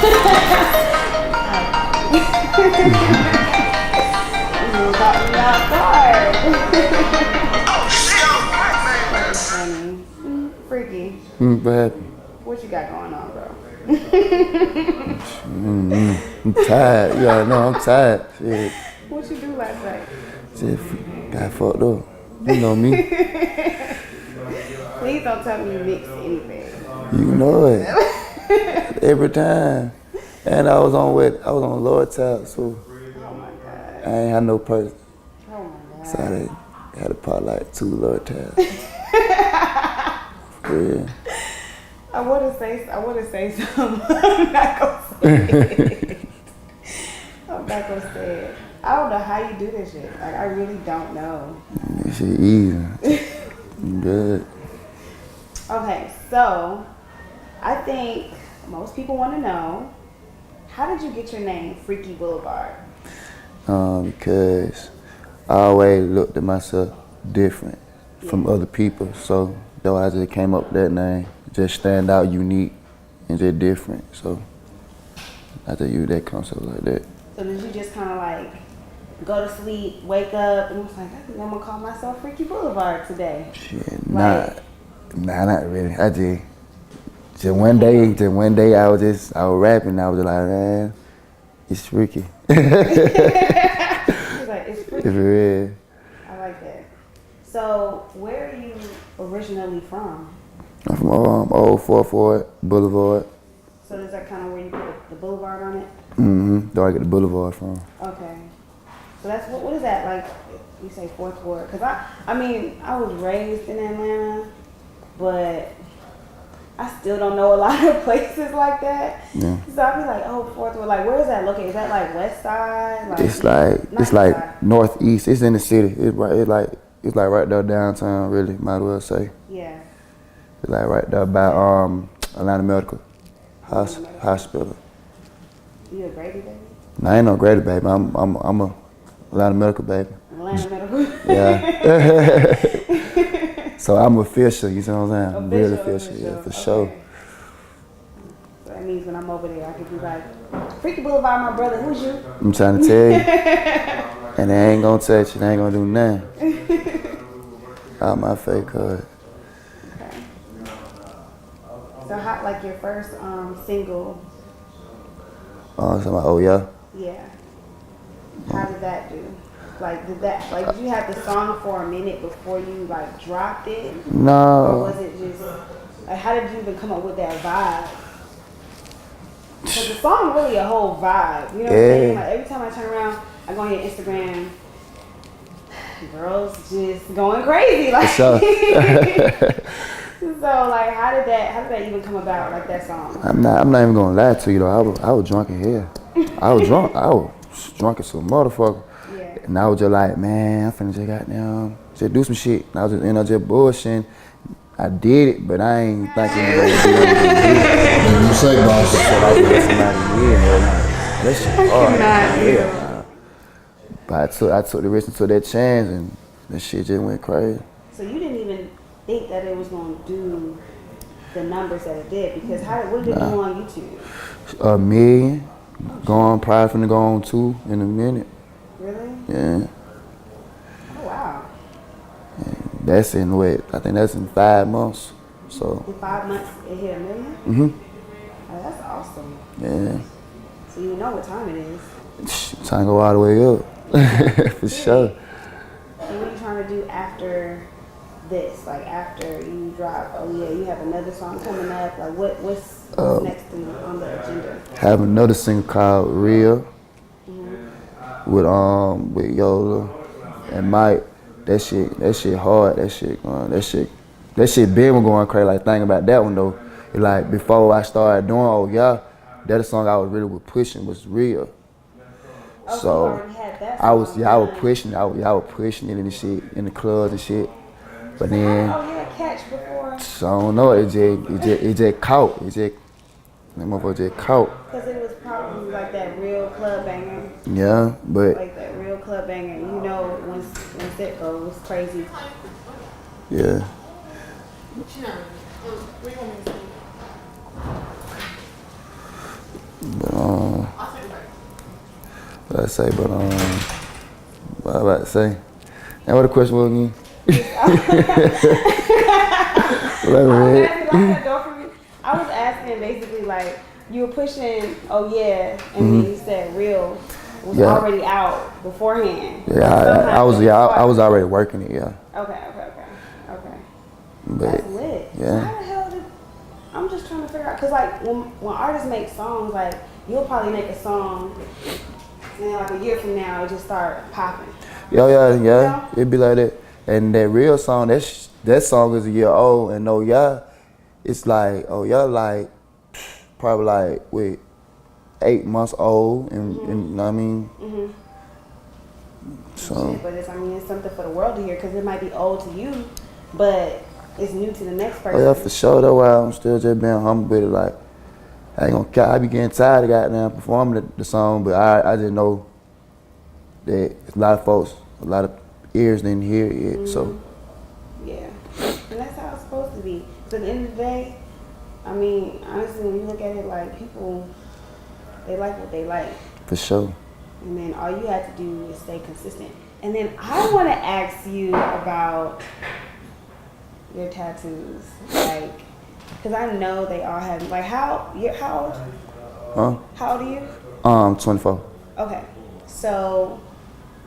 You caught me off guard. That's funny. Freaky. But What you got going on, bro? I'm tired. You gotta know I'm tired. Shit. What you do last night? Shit, got fucked up. You know me. Please don't tell me you mixed anything. You know it. Every time. And I was on Loc'd, so Oh my God. I ain't had no person. Oh my God. So I had to pop like 2 Loc'd. For real. I want to say something. I'm not gonna say it. I'm not gonna say it. I don't know how you do this shit. Like, I really don't know. This shit easy. Good. Okay, so I think most people want to know, how did you get your name, Freaky Boulevard? Because I always looked at myself different from other people, so that's why I just came up with that name. Just stand out, unique, and just different. So I just use that concept like that. So did you just kind of like go to sleep, wake up, and was like, I think I'm gonna call myself Freaky Boulevard today? Shit, Like, nah, not really. I just one day I was rapping, and I was just like, man, it's freaky. He's like, it's freaky. It's real. I like that. So where are you originally from? I'm from old 44 Boulevard. So is that kind of where you put the Boulevard on it? Mm-hmm. Where I get the Boulevard from. Okay. So that's what is that like? You say Fourth Ward? Cause I mean I was raised in Atlanta, but I still don't know a lot of places like that. Yeah. So I'd be like, oh, Fourth Ward. Like, where is that located? Is that like West Side? Like, It's like northeast. It's in the city. It's like right there downtown. Really, might as well say. Yeah. It's like right there by Atlanta Medical Hospital. You a Grady baby? No, I ain't no Grady baby. I'm a Atlanta Medical baby. Atlanta Medical. Yeah. So I'm official. You know what I'm saying? Real official. Yeah, for Okay. sure. So that means when I'm over there, I could be like, Freaky Boulevard, my brother. Who's you? I'm trying to tell you. And they ain't gonna touch you. They ain't gonna do nothing. Out my fake card. Okay. So how, like your first single? Oh yeah. Yeah. How did that do? Like, did you have the song for a minute before you like dropped it? Or No. was it just like, how did you even come up with that vibe? Because the song really a whole vibe. You know what I'm saying? Like every time I turn around, I go on your Instagram, girls just going crazy. Like, For sure. so like, how did that even come about? Like that song? I'm not even gonna lie to you though. I was drunk in here. I was drunk as a motherfucker. Yeah. And I was just like, man, I'm finna just do some shit. And I was just bullshitting. I did it, but I ain't thinking it was What you say, boss? That shit hard. But I took the risk and took that chance, and that shit just went crazy. So you didn't even think that it was gonna do the numbers that it did, because what did it do on YouTube? 1 million. Probably finna go on 2 in a minute. Really? Yeah. Oh wow. That's in I think that's in 5 months. So. In 5 months, it hit 1 million? Mm-hmm. Oh, that's awesome. Yeah. So you know what time it is. Time to go all the way up. For sure. So what are you trying to do after this? Like after you drop, oh yeah, you have another song coming up. Like what's next on the agenda? Have another single called Real with Yola and Mike. That shit hard. That shit big one going crazy. Like thinking about that one though. Like before I started doing that song I was really pushing was Real. Oh, So you already had that I was song. pushing it in the shit in the clubs and shit. But then Oh, you had Catch before? so I don't know. It just caught. That motherfucker just caught. Because it was probably like that real club banger. Yeah, but Like that real club banger. You know when it goes crazy. yeah. But what I say, but what I about to say. And what the question was again? I was asking basically like you were pushing oh yeah, and then you said real was already out beforehand. Yeah, I was already working it, yeah. Okay. But, that's lit. Yeah. So how the hell did I'm just trying to figure out, cause like when artists make songs, like you'll probably make a song and like a year from now it just start popping. Yeah. You know? It'd be like that. And that real song, that song is a year old, and oh yeah, it's like like probably like with 8 months old, and you know what I mean. So. Shit, but it's something for the world to hear, cause it might be old to you, but it's new to the next person. Oh yeah, for sure. That's why I'm still just being humble with it. Like I ain't gonna cap. I be getting tired of goddamn performing the song, but I just know that a lot of folks, a lot of ears didn't hear it. So yeah, and that's how it's supposed to be. So at the end of the day, honestly, when you look at it, like people, they like what they like. For sure. And then all you have to do is stay consistent. And then I want to ask you about your tattoos, like, cause I know they all have. Like, how old? Huh? How old are you? 24. Okay, so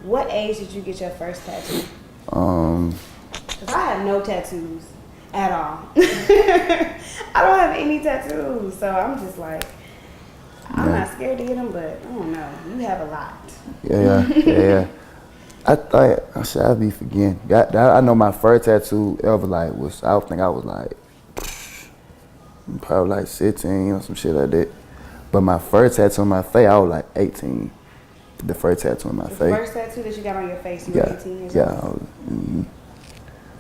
what age did you get your first tattoo? Cause I have no tattoos at all. I don't have any tattoos, so I'm just like, I'm not scared to get them, but I don't know. You have a lot. Yeah. I should be forgetting. I know my first tattoo ever was I was like probably like 16 or some shit like that. But my first tattoo on my face, I was like 18. The first tattoo on my face. The first tattoo that you got on your face, you were 18 years old? Yeah.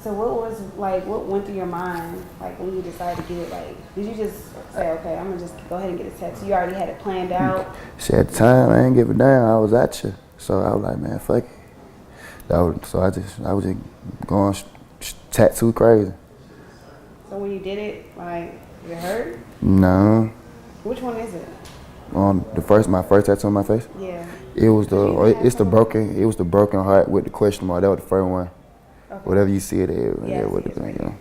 So what went through your mind, like when you decided to get it? Like, did you just say, okay, I'm gonna just go ahead and get a tattoo? You already had it planned out? See, at the time, I didn't give a damn. I was at you. So I was like, man, fuck it. I was just going tattoo crazy. So when you did it, like, it hurt? No. Which one is it? My first tattoo on my face? Yeah. It was the broken heart with the question mark. That was the first one. Okay. Whatever you see it there, yeah, with the thing, you know.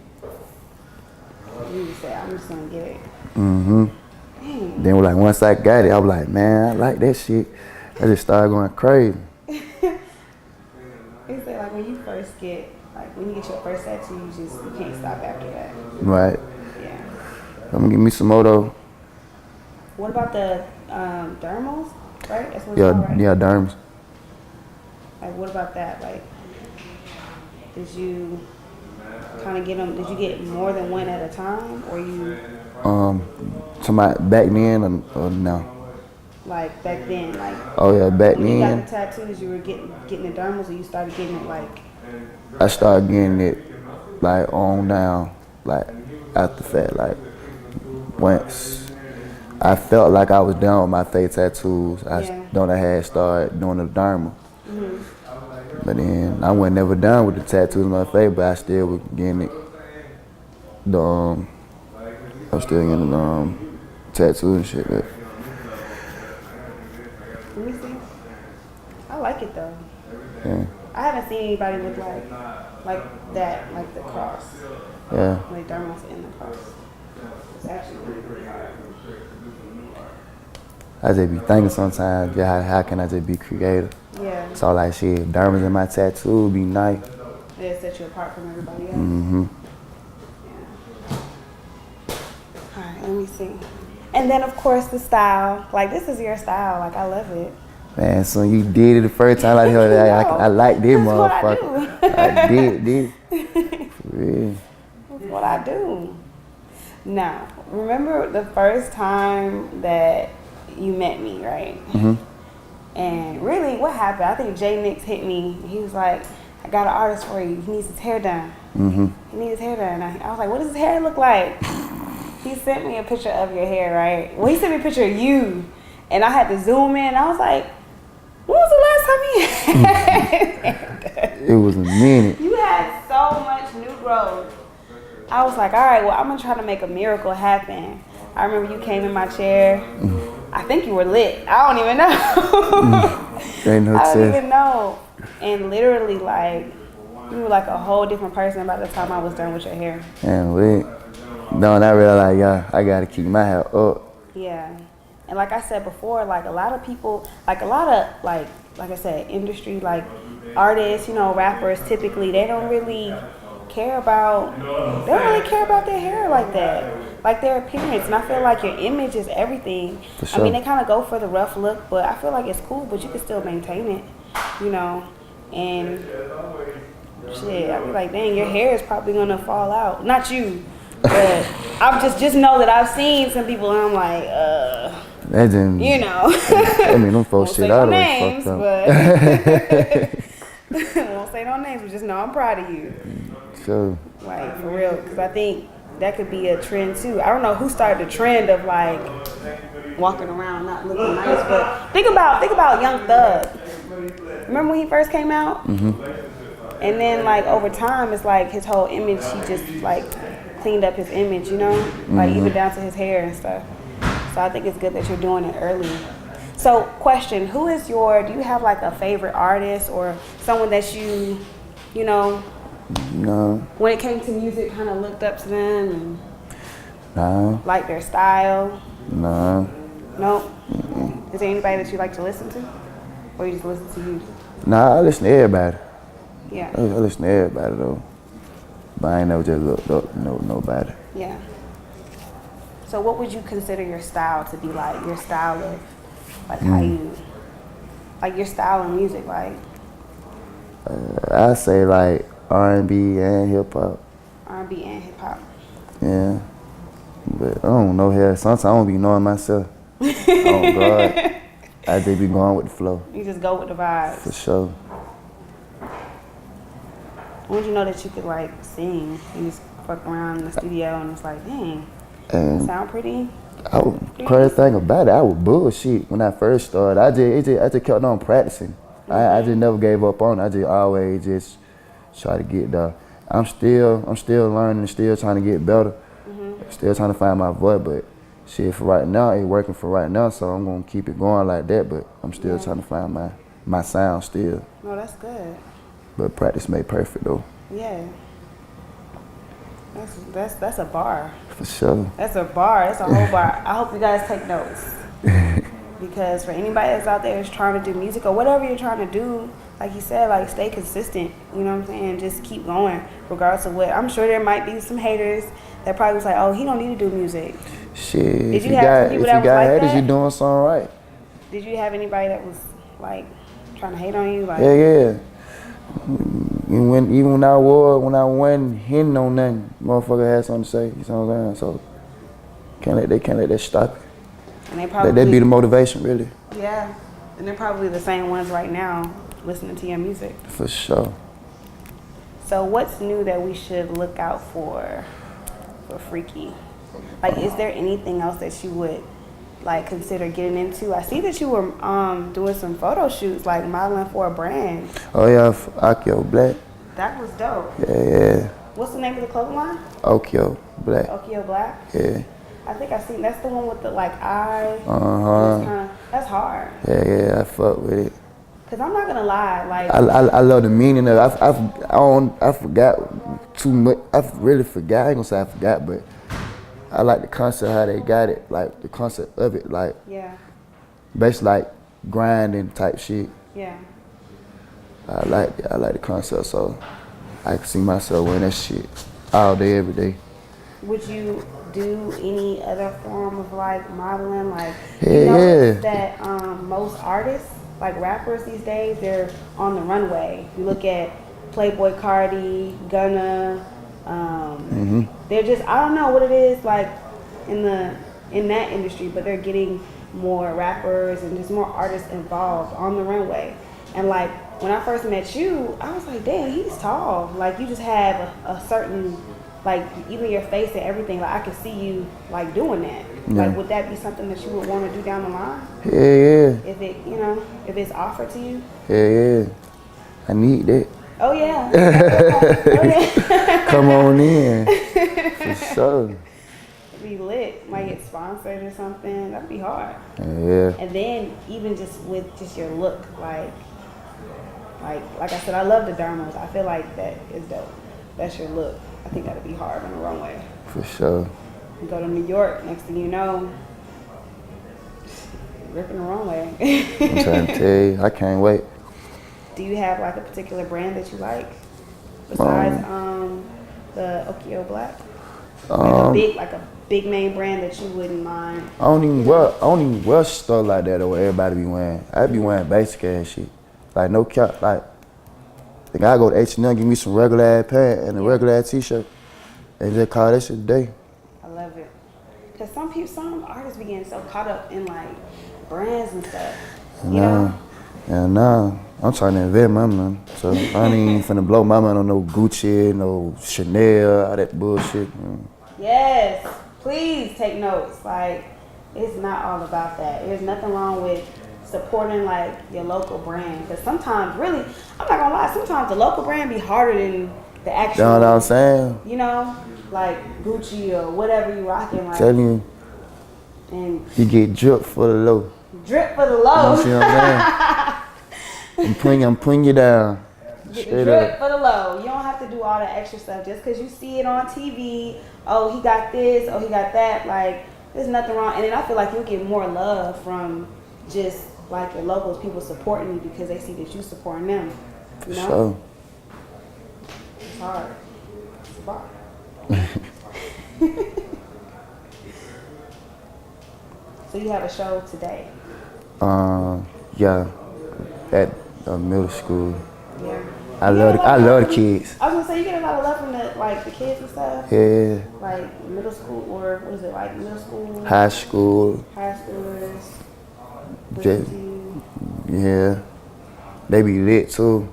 You just said, I'm just gonna get it. Dang. Then once I got it, I was like, man, I like that shit. I just started going crazy. They say like when you get your first tattoo, you can't stop after that. Right. Yeah. I'm gonna give me some more though. What about the dermals? Right? That's what it's called, right? Yeah, derms. Like, what about that? Like, did you kind of get them? Did you get more than one at a time, or you? To my back then or no? Like back then, like. Oh yeah, back then. When you got the tattoos, you were getting the dermals, or you started getting it like. I started getting it on down, after that, once I felt like I was done with my face tattoos, I had started doing the dermal. But then I wasn't never done with the tattoos on my face, but I still was getting it. I was still getting the tattoos and shit. But. Let me see. I like it though. Yeah. I haven't seen anybody with like that, like the cross. Yeah. Like dermals in the cross. It's actually really hard. I just be thinking sometimes, how can I just be creative? Yeah. So shit, dermals in my tattoo would be nice. It set you apart from everybody else. Yeah. All right, let me see. And then of course the style. Like this is your style. Like I love it. Man, so you did it the first time I like this motherfucker. I did. For real. That's what I do. Now, remember the first time that you met me, right? And really, what happened? I think Jay Nix hit me. He was like, I got an artist for you. He needs his hair done. He needs his hair done. I was like, what does his hair look like? He sent me a picture of your hair, right? Well, he sent me a picture of you. And I had to zoom in. I was like, when was the last time you had It was a minute. You had so much new growth. I was like, all right, well, I'm going to try to make a miracle happen. I remember you came in my chair I think you were lit. I don't even know. Ain't no I don't tell. even know. And literally, like, you were like a whole different person by the time I was done with your hair. And don't I realize, yeah, I gotta keep my hair up. Yeah. And like I said before, like a lot of people, like a lot of like I said, industry, like artists, you know, rappers, typically they don't really care about their hair like that, like their appearance. And I feel like your image is everything. For sure. I mean, they kind of go for the rough look, but I feel like it's cool, but you can still maintain it, you know. And shit, I be like, dang, your hair is probably gonna fall out. Not you, but I'm just know that I've seen some people and I'm like, That didn't, you know. I mean, them folks shit all the way fucked up. Won't say no names, but just know I'm proud of you. So, Like, for real, because I think that could be a trend too. I don't know who started the trend of like walking around not looking nice, but think about Young Thug. Remember when he first came out? Mm-hmm. And then like over time, it's like his whole image, he just like cleaned up his image, you know, like even down to his hair and stuff. So I think it's good that you're doing it early. So question, do you have like a favorite artist or someone that you know, no, when it came to music, kind of looked up to them and no, like their style? no. Nope. Is there anybody that you like to listen to? Or you just listen to you? Nah, I listen to everybody. Yeah. I listen to everybody though. But I ain't never just looked up nobody. Yeah. So what would you consider your style to be like? Your style of, like how you, like your style of music, like? I say like R&B and hip hop. R&B and hip hop. Yeah. But I don't know here. Sometimes I don't be knowing myself. Oh God. I just be going with the flow. You just go with the vibes. For sure. When did you know that you could like sing? You just fuck around in the studio and it's like, dang, And sound pretty. crazy thing about it, I was bullshit when I first started. I just kept on practicing. I just never gave up on it. I just always just try to get there. I'm still learning, still trying to get better. Still trying to find my voice, but shit, for right now, it working for right now, so I'm gonna keep it going like that, but I'm still trying to find my sound still. No, that's good. But practice made perfect though. Yeah. That's a bar. For sure. That's a bar. That's a whole bar. I hope you guys take notes. Because for anybody that's out there that's trying to do music or whatever you're trying to do, like you said, like stay consistent. You know what I'm saying? Just keep going, regardless of what. I'm sure there might be some haters that probably was like, oh, he don't need to do music. Shit, If you got haters, you doing something right. Did you have anybody that was like trying to hate on you? Like, Yeah. Even when I wasn't hitting on nothing, motherfucker had something to say. You know what I'm saying? So they can't let that stop it. And they probably That'd be the motivation, really. Yeah, and they're probably the same ones right now listening to your music. For sure. So what's new that we should look out for Freaky? Like, is there anything else that you would like consider getting into? I see that you were doing some photo shoots, like modeling for a brand. Oh yeah, Okio Black. That was dope. Yeah. What's the name of the clothing line? Okio Black. Okio Black? Yeah. I think I seen, that's the one with the like eye. That's hard. Yeah, I fuck with it. Cause I'm not gonna lie, like I love the meaning of it. I forgot too much. I really forgot. I ain't gonna say I forgot, but I like the concept how they got it, like the concept of it, like basically like grinding type shit. Yeah. I like the concept, so I can see myself wearing that shit all day, every day. Would you do any other form of like modeling? Like, that most artists, like rappers these days, they're on the runway. You look at Playboy Cardi, Gunna, they're just, I don't know what it is like in that industry, but they're getting more rappers and just more artists involved on the runway. And like when I first met you, I was like, damn, he's tall. Like you just have a certain, like even your face and everything, like I could see you like doing that. Yeah. Like would that be something that you would want to do down the line? Yeah. If it, if it's offered to you? Yeah. I need that. Oh yeah. Come on in. For sure. be lit. Might get sponsored or something. That'd be hard. Yeah. And then even just with just your look, like I said, I love the dermals. I feel like that is dope. That's your look. I think that'd be hard on the runway. For sure. You go to New York, next thing you know, ripping the runway. I'm trying to tell you, I can't wait. Do you have like a particular brand that you like besides the Okio Black? Like a big name brand that you wouldn't mind. I don't even wear stuff like that or everybody be wearing. I be wearing basic ass shit. Like no cap, like I think I go to H&M, give me some regular ass pants and a regular ass t-shirt and just call that shit a day. I love it. Cause some artists be getting so caught up in like brands and stuff. You know? Yeah, nah. I'm trying to invest my money. So I ain't even finna blow my money on no Gucci, no Chanel, all that bullshit. Yes, please take notes. Like, it's not all about that. There's nothing wrong with supporting like your local brand. Because sometimes, really, I'm not gonna lie, sometimes the local brand be harder than the actual. You know what I'm saying? You know, like Gucci or whatever you rocking. Like, Telling you, and you get drip for the low. Drip for the low. You see what I'm saying? I'm putting you down. Get the drip for the low. You don't have to do all the extra stuff just because you see it on TV. Oh, he got this. Oh, he got that. Like, there's nothing wrong. And then I feel like you'll get more love from just like your locals, people supporting you because they see that you supporting them. You know? Sure. It's hard. It's a bar. So you have a show today? Yeah, at middle school. Yeah. I love the kids. I was gonna say you get a lot of love from the kids and stuff. Yeah. Like middle school or what is it like middle school? High school. High schoolers. Just, yeah. They be lit too.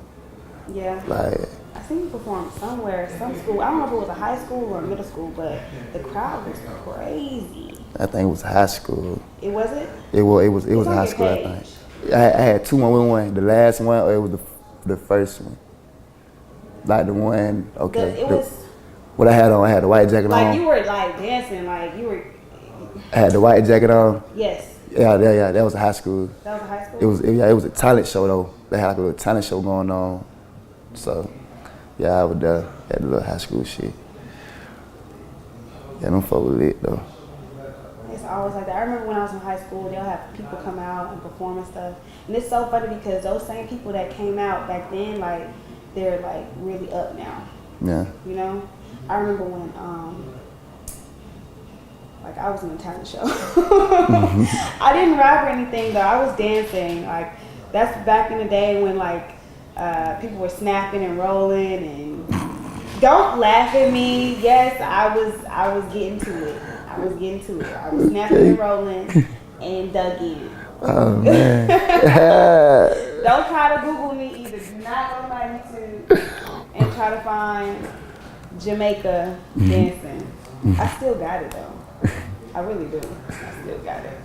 Yeah. Like I seen you perform somewhere, some school. I don't know if it was a high school or middle school, but the crowd was crazy. I think it was high school. It was it? It was high school. I think. I had two more. One, the last one, or it was the first one. Like the one, okay. What I had on, I had the white jacket on. Like you were like dancing, like you were. I had the white jacket on. Yes. Yeah, that was a high school. That was a high school? It was a talent show though. They had like a little talent show going on. So, yeah, I was there at the little high school shit. Yeah, them folks were lit though. It's always like that. I remember when I was in high school, they'll have people come out and perform and stuff. And it's so funny because those same people that came out back then, like, they're like really up now. Yeah. You know? I remember when, like I was in a talent show. I didn't rap or anything though. I was dancing. Like, that's back in the day when like, people were snapping and rolling and don't laugh at me. Yes, I was getting to it. I was snapping and rolling and dug in. Oh man. Don't try to Google me either. Do not go to my YouTube and try to find Jamaica dancing. I still got it though. I really do. I still got it.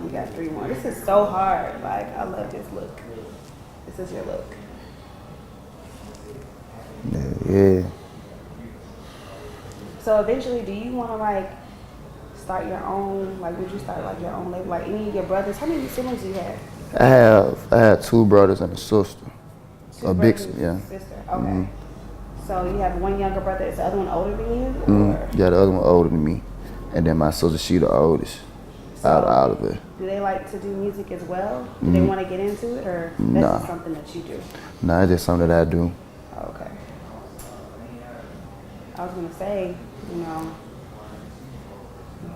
You got 3 more. This is so hard. Like, I love this look. This is your look. Yeah. So eventually, do you want to like start your own? Like, would you start like your own label? Like any of your brothers? How many siblings do you have? I had 2 brothers and a sister. Two A big, brothers yeah. and a sister. Okay. So you have one younger brother. Is the other one older than you? Or? Yeah, the other one older than me, and then my sister, she the oldest out of it. Do they like to do music as well? Do they want to get into it, or that's just something that you do? Nah, it's just something that I do. Okay. I was gonna say, you know,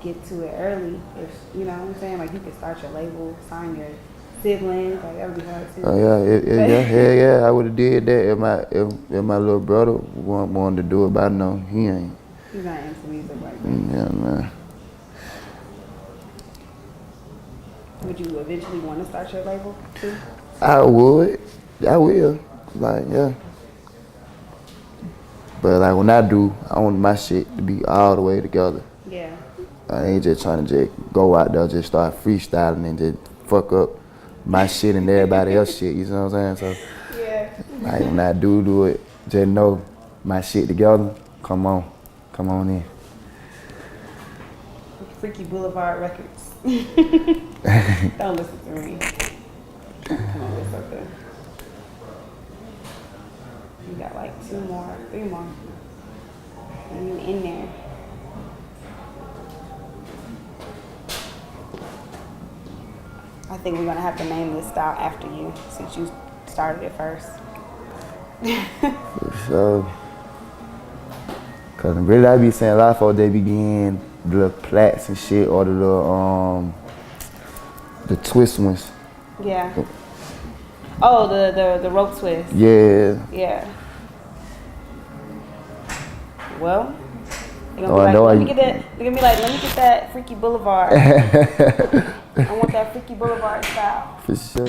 get to it early. If you know what I'm saying, like you could start your label, sign your siblings, like that would be hard too. Oh yeah. I would have did that if my little brother wanted to do it, but I know he ain't. He's not into music like that. Yeah, man. Would you eventually want to start your label too? I would. I will. Like, yeah. But like when I do, I want my shit to be all the way together. Yeah. I ain't just trying to just go out there, just start freestyling and just fuck up my shit and everybody else's shit. You know what I'm saying? So, yeah. like when I do it, just know my shit together. Come on, Come on in. Freaky Boulevard Records. Don't listen to me. Come on with something. You got like 3 more. And you in there. I think we're gonna have to name this style after you since you started it first. For sure. Cause really I be saying a lot of folks they be getting the little plaits and shit or the little the twist ones. Yeah. Oh, the rope twist. Yeah. Yeah. Well, they're Oh, gonna I be know like, I- let me get that. They're gonna be like, let me get that Freaky Boulevard. I want that Freaky Boulevard style. For sure.